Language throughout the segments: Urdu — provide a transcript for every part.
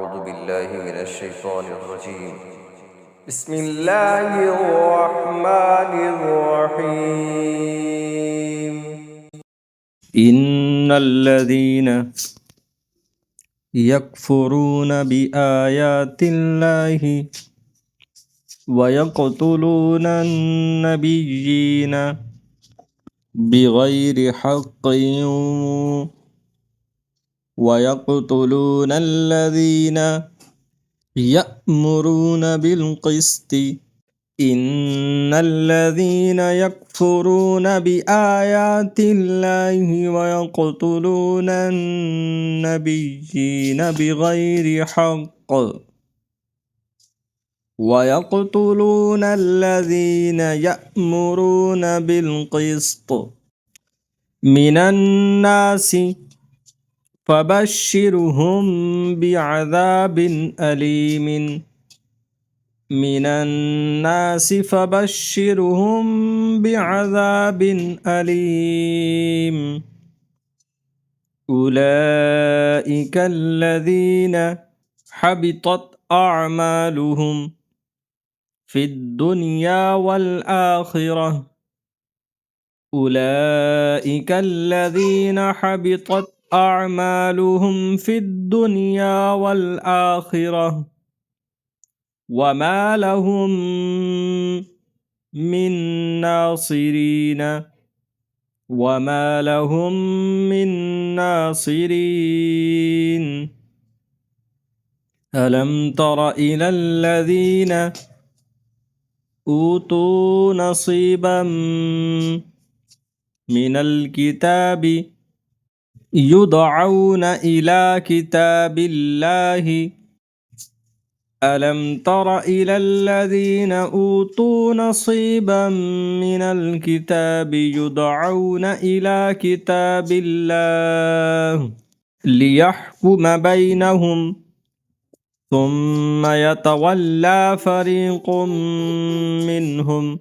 أعوذ بالله من الشيطان الرجيم بسم الله الرحمن الرحيم إن الذين يكفرون بآيات الله ويقتلون النبيين بغير حق ويقتلون الذين يأمرون بالقسط إن الذين يكفرون بآيات الله ويقتلون النبيين بغير حق ويقتلون الذين يأمرون بالقسط من الناس فبشرهم بعذاب أليم من الناس فبشرهم بعذاب أليم أولئك الذين حبطت أعمالهم في الدنيا والآخرة أولئك الذين حبطت أعمالهم في الدنيا والآخرة وما لهم من ناصرين وما لهم من ناصرين ألم تر إلى الذين أوتوا نصيبا من الكتاب يدعون إلى كتاب الله ألم تر إلى الذين أوتوا نصيبا من الكتاب يدعون إلى كتاب الله ليحكم بينهم ثم يتولى فريق منهم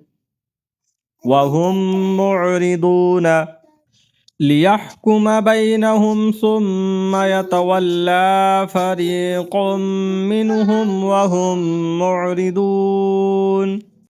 وهم معرضون ليحكم بينهم ثم يتولى فريق منهم وهم معرضون